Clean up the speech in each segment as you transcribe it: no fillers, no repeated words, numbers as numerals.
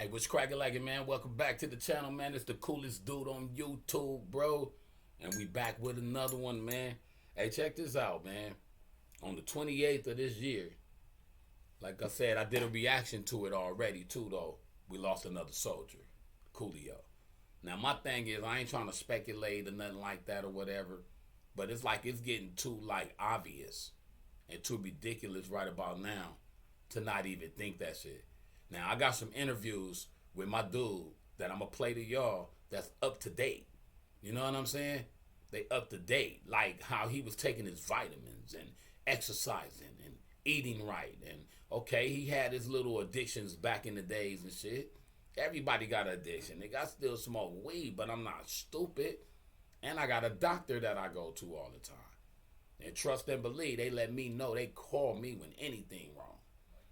Hey, what's cracking like it, man? Welcome back to the channel, man. It's the coolest dude on YouTube, bro. And we back with another one, man. Hey, check this out, man. On the 28th of this year, like I said, I did a reaction to it already, too, though. We lost another soldier, Coolio. Now, my thing is, I ain't trying to speculate or nothing like that or whatever, but it's like it's getting too, like, obvious and too ridiculous right about now to not even think that shit. Now, I got some interviews with my dude that I'm going to play to y'all that's up to date. You know what I'm saying? They up to date. Like how he was taking his vitamins and exercising and eating right. And, okay, he had his little addictions back in the days and shit. Everybody got an addiction. They got still smoke weed, but I'm not stupid. And I got a doctor that I go to all the time. And trust and believe, they let me know. They call me when anything wrong.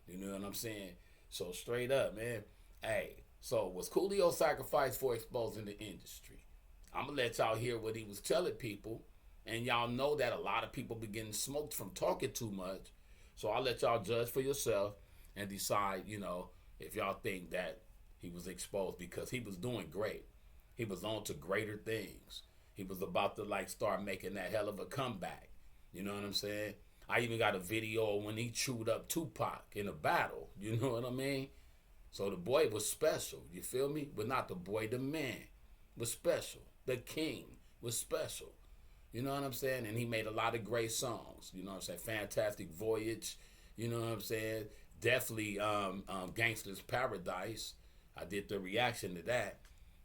You know what I'm saying? So straight up, man. Hey, so was Coolio sacrificed for exposing the industry? I'm going to let y'all hear what he was telling people. And y'all know that a lot of people be getting smoked from talking too much. So I'll let y'all judge for yourself and decide, you know, if y'all think that he was exposed, because he was doing great. He was on to greater things. He was about to like start making that hell of a comeback. You know what I'm saying? I even got a video when he chewed up Tupac in a battle. You know what I mean? So the boy was special. You feel me? But not the boy, the man was special. The king was special. You know what I'm saying? And he made a lot of great songs. You know what I'm saying? Fantastic Voyage. You know what I'm saying? Definitely Gangsta's Paradise. I did the reaction to that.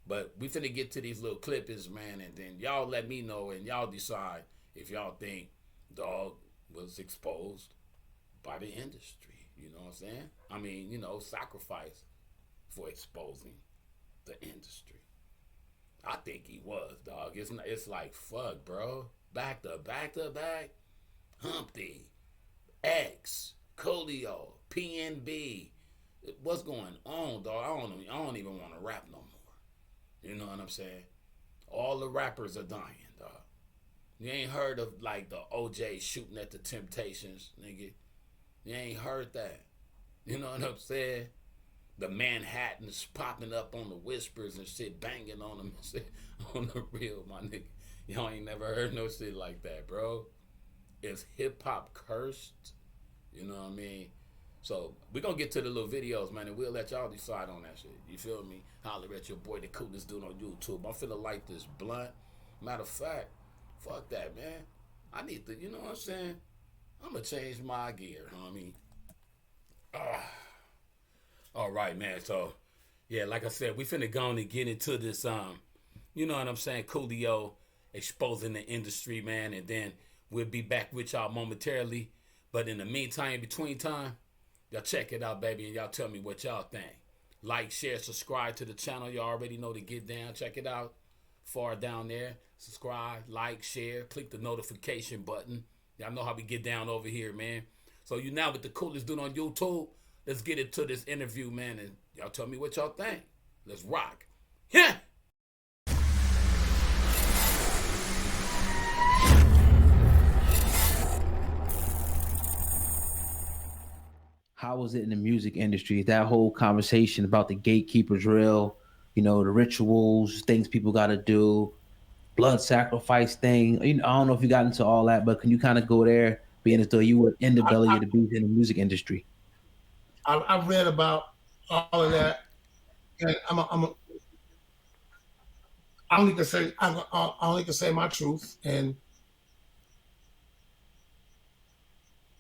But we finna get to these little clippings, man, and then y'all let me know and y'all decide if y'all think Dog was exposed by the industry. You know what I'm saying? I mean, you know, sacrifice for exposing the industry. I think he was, dog. It's like, fuck, bro. Back to back to back. Humpty, X, Coolio, PNB. What's going on, dog? I don't even want to rap no more. You know what I'm saying? All the rappers are dying, dog. You ain't heard of like the OJ shooting at the Temptations, nigga. You ain't heard that. You know what I'm saying? The Manhattans popping up on the Whispers and shit, banging on them and shit. On the real, my nigga. Y'all ain't never heard no shit like that, bro. Is hip hop cursed? You know what I mean? So we gonna get to the little videos, man, and we'll let y'all decide on that shit. You feel me? Holler at your boy, the coolest dude on YouTube. I'm finna light this blunt. Matter of fact, fuck that, man. I need to, you know what I'm saying? I'm gonna change my gear, homie. All right, man. So, yeah, like I said, we finna go on and get into this, you know what I'm saying, Coolio exposing the industry, man, and then we'll be back with y'all momentarily. But in the meantime, in between time, y'all check it out, baby, and y'all tell me what y'all think. Like, share, subscribe to the channel. You already know to get down. Check it out. Far down there. Subscribe, like, share. Click the notification button. Y'all know how we get down over here, man. So you now with the coolest dude on YouTube. Let's get into this interview, man, and y'all tell me what y'all think. Let's rock. Yeah! How was it in the music industry? That whole conversation about the gatekeeper drill, you know, the rituals, things people got to do, blood sacrifice thing. You know, I don't know if you got into all that, but can you kind of go there, being as though you were in the belly of the beast in the music industry? I've read about all of that, and I only can say I only can say my truth. And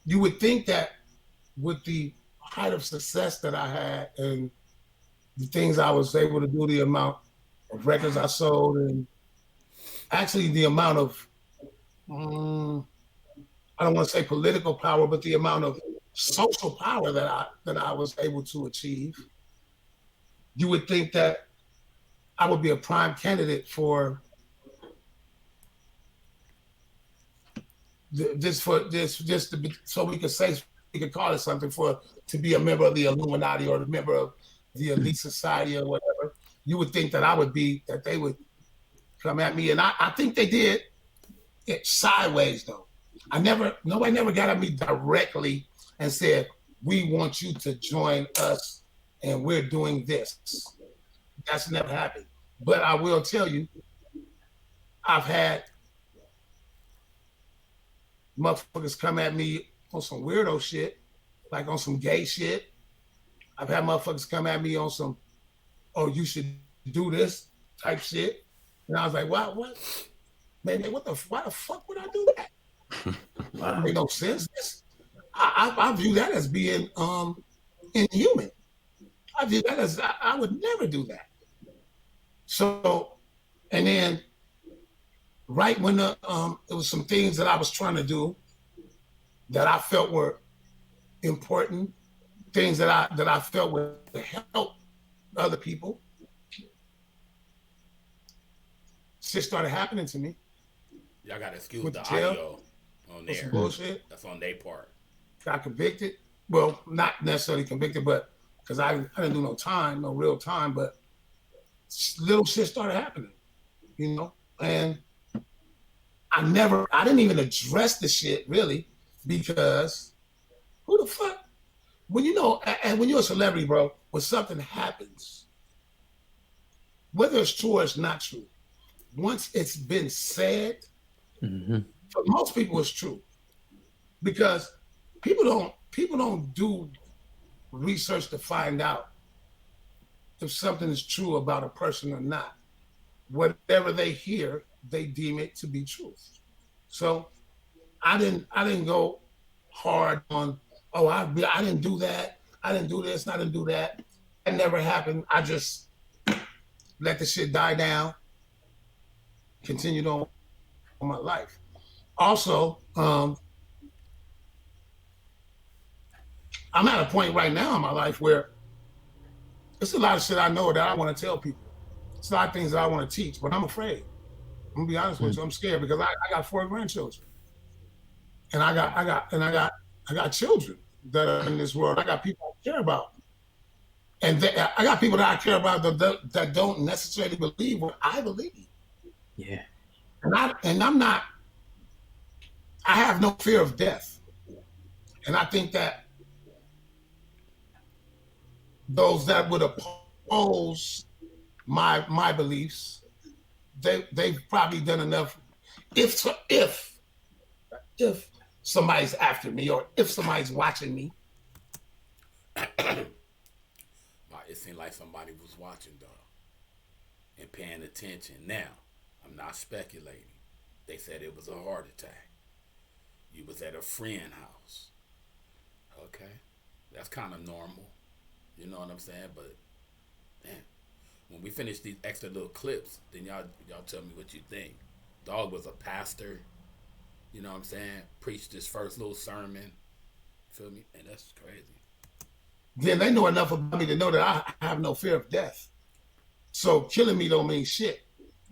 you would think that with the height of success that I had and the things I was able to do, the amount of records I sold, and actually the amount of I don't want to say political power, but the amount of social power that I was able to achieve, you would think that I would be a prime candidate for just to be, so we could call it something, for to be a member of the Illuminati or a member of the elite society or whatever. You would think that they would come at me, and I think they did it sideways though. Nobody never got at me directly and said, we want you to join us and we're doing this. That's never happened. But I will tell you, I've had motherfuckers come at me on some weirdo shit, like on some gay shit. I've had motherfuckers come at me on some, oh, you should do this type shit. And I was like, what? Man, why the fuck would I do that? That made no sense. I view that as being inhuman. I view that as I would never do that. So, and then right when it was some things that I was trying to do that I felt were important, things that I felt would help other people, shit started happening to me. Y'all got to excuse the audio on there. Bullshit. That's on their part. Got convicted. Well, not necessarily convicted, but because I didn't do no real time, but little shit started happening, you know? And I didn't even address the shit really, because who the fuck? When you know, and when you're a celebrity, bro, when something happens, whether it's true or it's not true, once it's been said, for most people it's true. Because people don't do research to find out if something is true about a person or not. Whatever they hear, they deem it to be truth. So I didn't go hard on, oh, I didn't do that, I didn't do this, I didn't do that. That never happened. I just let the shit die down, continued on my life. Also, I'm at a point right now in my life where there's a lot of shit I know that I want to tell people. It's a lot of things that I want to teach, but I'm afraid. I'm gonna be honest with you, I'm scared because I got 4 grandchildren, and I got children that are in this world. I got people I care about, and I got people that I care about that don't necessarily believe what I believe. Yeah, and I'm not. I have no fear of death, and I think that those that would oppose my beliefs, they've probably done enough. If somebody's after me or if somebody's watching me, it seemed like somebody was watching though and paying attention. Now, I'm not speculating. They said it was a heart attack. You was at a friend house. Okay, that's kind of normal. You know what I'm saying? But damn, when we finish these extra little clips, then y'all tell me what you think. Dog was a pastor. You know what I'm saying? Preached his first little sermon. Feel me? And that's crazy. Then they know enough about me to know that I have no fear of death. So killing me don't mean shit.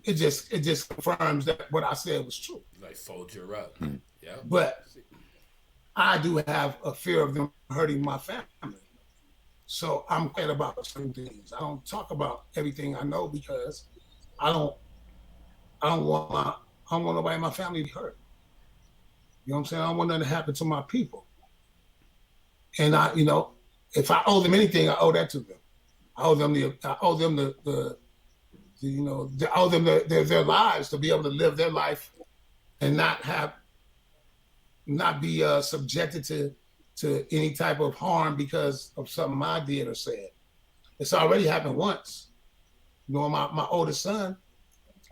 It just confirms that what I said was true. Like soldier up. Yeah. But I do have a fear of them hurting my family. So I'm quiet about certain things. I don't talk about everything I know because I don't want nobody in my family to be hurt. You know what I'm saying? I don't want nothing to happen to my people. And if I owe them anything, I owe that to them. I owe them their lives to be able to live their life and not be subjected to any type of harm because of something I did or said. It's already happened once. You know, my oldest son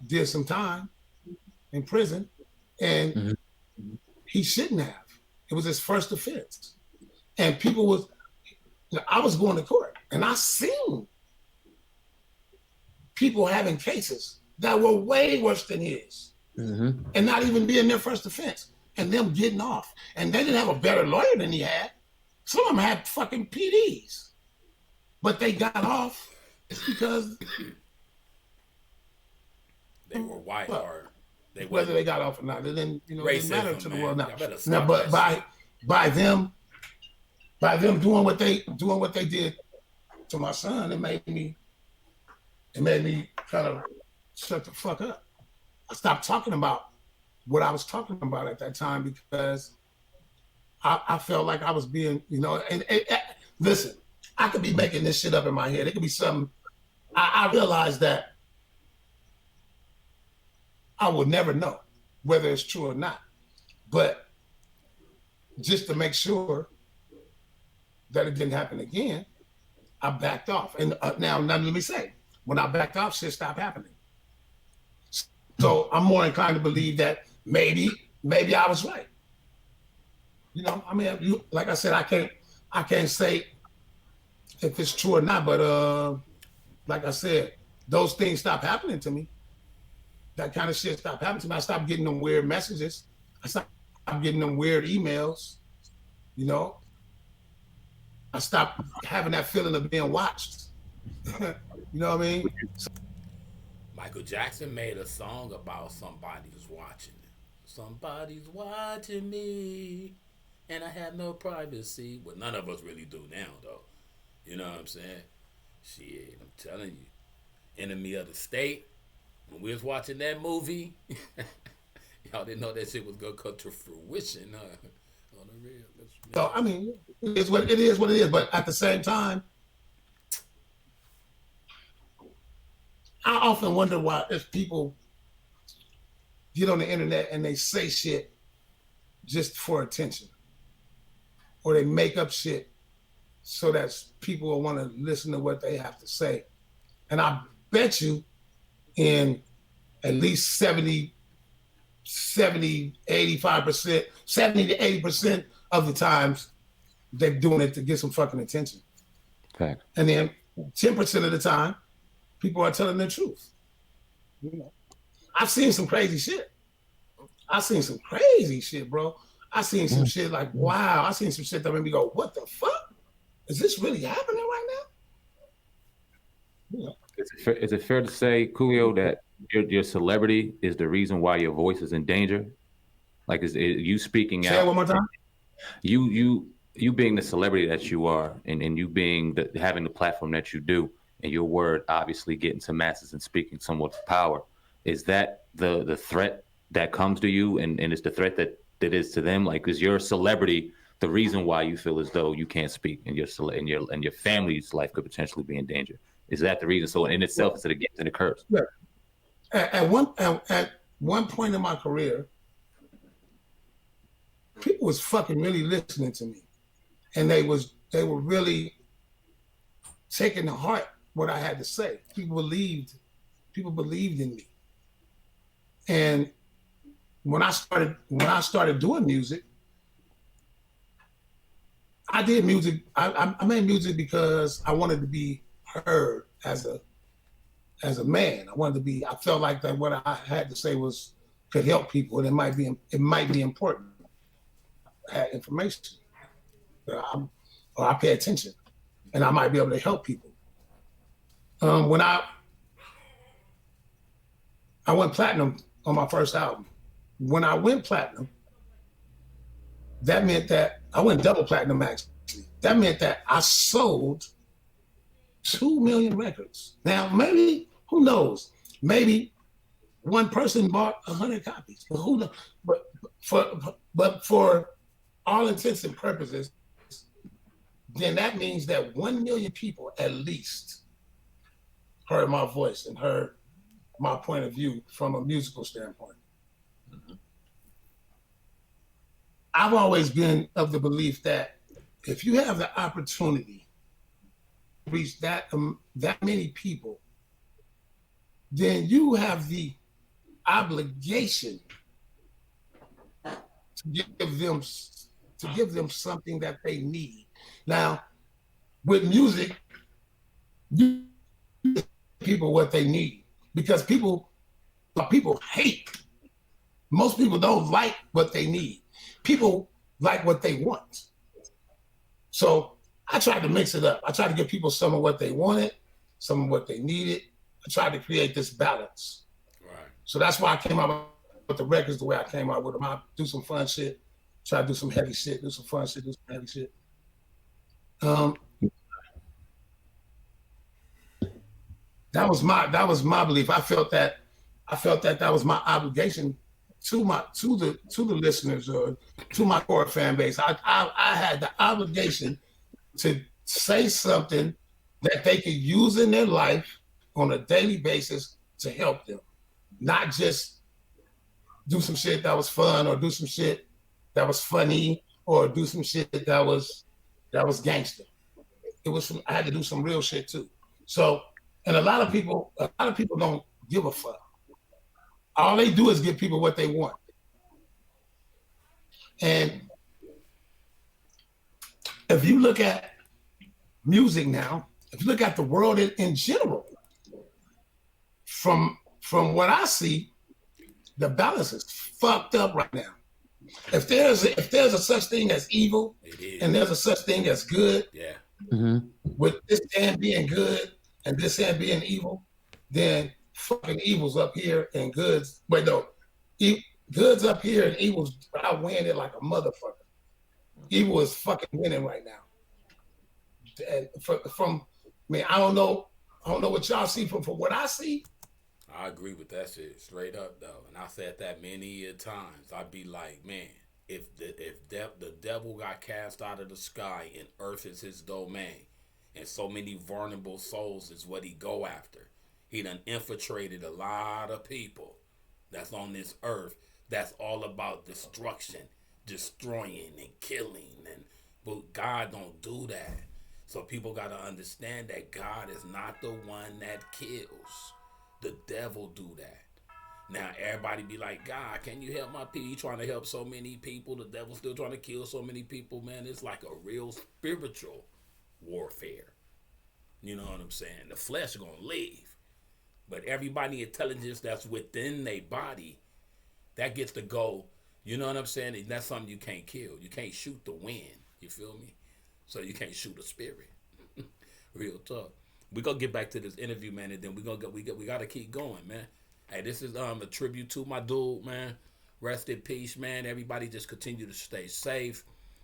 did some time in prison, and he shouldn't have. It was his first offense. And I was going to court, and I seen people having cases that were way worse than his, and not even being their first offense, and them getting off. And they didn't have a better lawyer than he had. Some of them had fucking PDs, but they got off because they were white or whether they got off or not, it didn't matter to the world now. But by them doing what they did to my son, it made me kind of shut the fuck up. I stopped talking about what I was talking about at that time because I felt like I was being, and listen, I could be making this shit up in my head. It could be something. I realize that I will never know whether it's true or not. But just to make sure that it didn't happen again, I backed off. And now let me say, when I backed off, shit stopped happening. So I'm more inclined to believe that maybe I was right. You know, I mean, like I said, I can't say if it's true or not, but like I said, those things stopped happening to me. That kind of shit stopped happening to me. I stopped getting them weird messages. I stopped getting them weird emails. You know, I stopped having that feeling of being watched. You know what I mean? Michael Jackson made a song about somebody's watching. Somebody's watching me, and I have no privacy. Well, none of us really do now, though. You know what I'm saying? Shit, I'm telling you. Enemy of the State. When we was watching that movie, y'all didn't know that shit was gonna come to fruition. On the real. So I mean, it is what it is. But at the same time, I often wonder why if people get on the internet and they say shit just for attention, or they make up shit so that people will want to listen to what they have to say. And I bet you in at least 85%, 85%, 70 to 80% of the times, they're doing it to get some fucking attention. Okay. And then 10% of the time, people are telling the truth. You know, I've seen some crazy shit. I've seen some crazy shit, bro. I seen some shit like, wow. I seen some shit that made me go, what the fuck? Is this really happening right now? You know. Is it fair to say, Coolio, that your celebrity is the reason why your voice is in danger? Like, is you speaking out? Say it one more time. You being the celebrity that you are, and you being having the platform that you do, and your word obviously getting to masses and speaking somewhat of power, is that the threat that comes to you, and it's the threat that is to them? Like, is your celebrity the reason why you feel as though you can't speak, and your family's life could potentially be in danger? Is that the reason? So in itself, it's a gift and a curse. Yeah. At one point in my career, people was fucking really listening to me, and they were really taking to heart what I had to say. People believed in me. And when I started doing music, I did music. I made music because I wanted to be heard as a man. I felt like that what I had to say could help people, and it might be important. I had information, or I pay attention, and I might be able to help people. When I went platinum on my first album. When I went platinum, that meant that I went double platinum actually. That meant that I sold 2 million records. Now, maybe, who knows? Maybe one person bought 100 copies, but who knows? But for all intents and purposes, then that means that 1 million people at least heard my voice and heard my point of view from a musical standpoint. Mm-hmm. I've always been of the belief that if you have the opportunity to reach that many people, then you have the obligation to give them something that they need. Now, with music, you give people what they need, because people hate. Most people don't like what they need. People like what they want. So I tried to mix it up. I tried to give people some of what they wanted, some of what they needed. I tried to create this balance. Right. So that's why I came out with the records the way I came out with them. I do some fun shit, try to do some heavy shit, do some fun shit, do some heavy shit. That was my belief. I felt that was my obligation to the listeners or to my core fan base. I had the obligation to say something that they can use in their life on a daily basis to help them, not just do some shit that was fun or do some shit that was funny or do some shit that was gangster. I had to do some real shit too. So, and a lot of people don't give a fuck. All they do is give people what they want. And if you look at music now, if you look at the world in general, from what I see, the balance is fucked up right now. If there's a such thing as evil, and there's a such thing as good, yeah. With this hand being good and this hand being evil, then fucking evil's up here and goods. Wait, no, goods up here and evil's outweighing it like a motherfucker. Evil is fucking winning right now. And I don't know what y'all see from what I see. I agree with that shit straight up though, and I said that many times. I'd be like, man, if the devil got cast out of the sky and earth is his domain, and so many vulnerable souls is what he go after, he done infiltrated a lot of people that's on this earth that's all about destruction, destroying and killing, but God don't do that. So people got to understand that God is not the one that kills. The devil do that. Now everybody be like, God, can you help my people? You trying to help so many people. The devil's still trying to kill so many people, man. It's like a real spiritual warfare. You know what I'm saying? The flesh gonna leave. But everybody intelligence that's within their body, that gets to go. You know what I'm saying? And that's something you can't kill. You can't shoot the wind. You feel me? So you can't shoot a spirit. Real talk. We gonna get back to this interview, man, and then we gotta keep going, man. Hey, this is a tribute to my dude, man. Rest in peace, man. Everybody just continue to stay safe.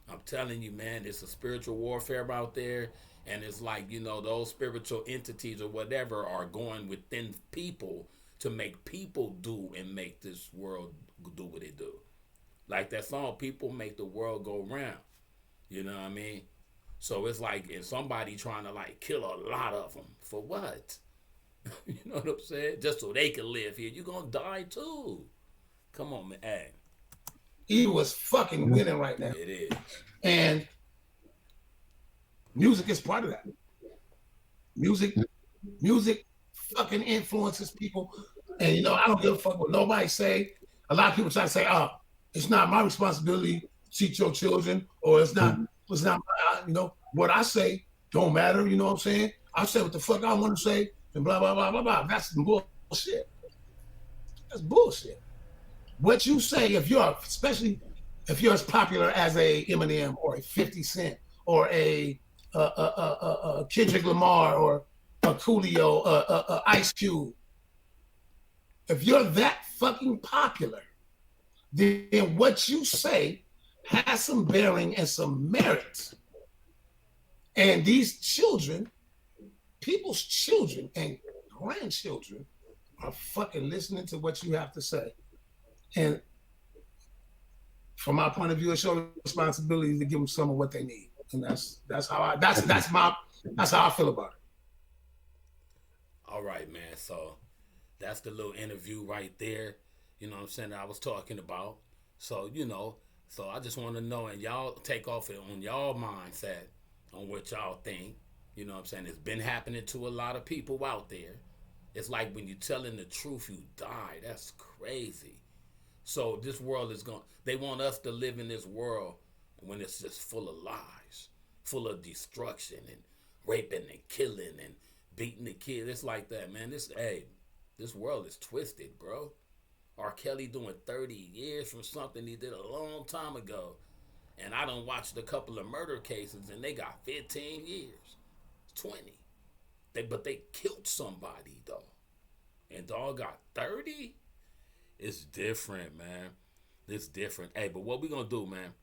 I'm telling you, man, it's a spiritual warfare out there, and it's like, you know, those spiritual entities or whatever are going within people to make people do and make this world do what it do. Like that song, people make the world go round. You know what I mean? So it's like, and somebody trying to like kill a lot of them for what? You know what I'm saying? Just so they can live here. You're gonna die too. Come on, man. Hey. Evil is fucking winning right now. It is. And music is part of that. Music fucking influences people. And you know, I don't give a fuck what nobody say. A lot of people try to say, oh, it's not my responsibility to teach your children, or it's not my, you know, what I say don't matter, you know what I'm saying? I say what the fuck I want to say, and blah, blah, blah, blah, blah. That's some bullshit. That's bullshit. What you say, especially if you're as popular as a Eminem or a 50 Cent or a Kendrick Lamar or a Coolio, a Ice Cube, if you're that fucking popular, then what you say has some bearing and some merit. And these children, people's children and grandchildren are fucking listening to what you have to say. And from my point of view, it's your responsibility to give them some of what they need. And that's how I feel about it. All right, man. So that's the little interview right there. You know what I'm saying, that I was talking about. So, you know, so I just want to know, and y'all take off it on y'all mindset on what y'all think. You know what I'm saying? It's been happening to a lot of people out there. It's like when you're telling the truth, you die. That's crazy. So this world is they want us to live in this world when it's just full of lies, full of destruction and raping and killing and beating the kids. It's like that, man. This world is twisted, bro. R. Kelly doing 30 years from something he did a long time ago. And I done watched a couple of murder cases and they got 15 years, 20. But they killed somebody though. And dog got 30? It's different, man. It's different. Hey, but what we gonna do, man?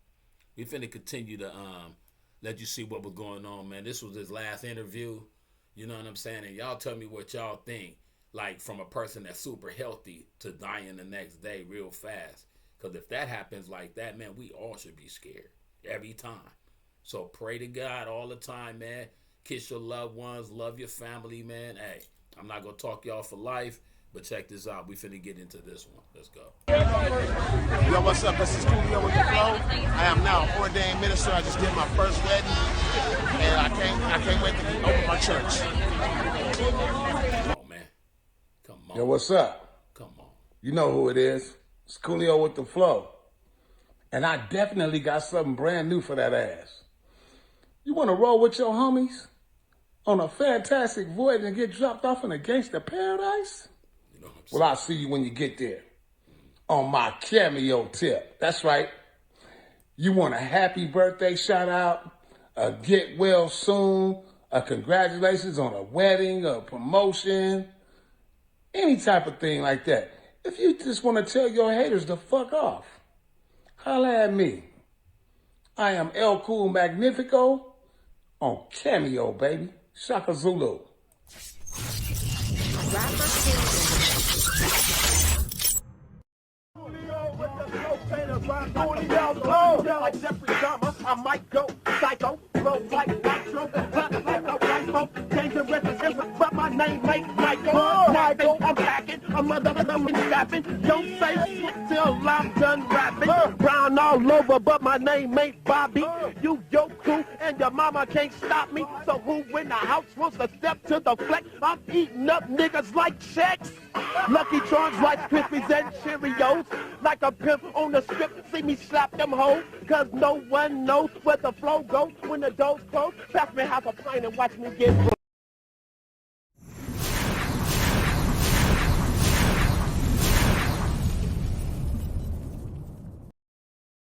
We finna continue to let you see what was going on, man. This was his last interview. You know what I'm saying? And y'all tell me what y'all think. Like from a person that's super healthy to dying the next day real fast. Because if that happens like that, man, we all should be scared every time. So pray to God all the time, man. Kiss your loved ones, love your family, man. Hey, I'm not gonna talk y'all for life, but check this out. We finna get into this one. Let's go. Yo, what's up? This is Coolio with the Flow. I am now an ordained minister. I just did my first wedding, and I can't wait to open my church. Come on, man. Come on. Yo, what's up? Come on. You know who it is. It's Coolio with the Flow. And I definitely got something brand new for that ass. You want to roll with your homies on a fantastic voyage and get dropped off in a gangster paradise? You know what I'm saying? Well, I'll see you when you get there. On my cameo tip. That's right. You want a happy birthday shout out, a get well soon, a congratulations on a wedding, a promotion, any type of thing like that. If you just want to tell your haters to fuck off, holla at me. I am El Cool Magnifico on Cameo, baby. Shaka Zulu. Like Jeffrey Dahmer, I might go psycho, flow like nitro, like a rifle, dangerous as ever, but my name ain't Michael. I'm packing, I'm scrapping, don't say shit till I'm done rapping. Brown all over, but my name ain't Bobby. You, your crew, and your mama can't stop me. So who in the house wants to step to the flex? I'm eating up niggas like checks. Lucky Charms, Rice Krispies, and Cheerios. Like a pimp on the strip, see me slap them hoes. Cause no one knows where the flow goes when the doors close. Pass me half a pint and watch me get broke.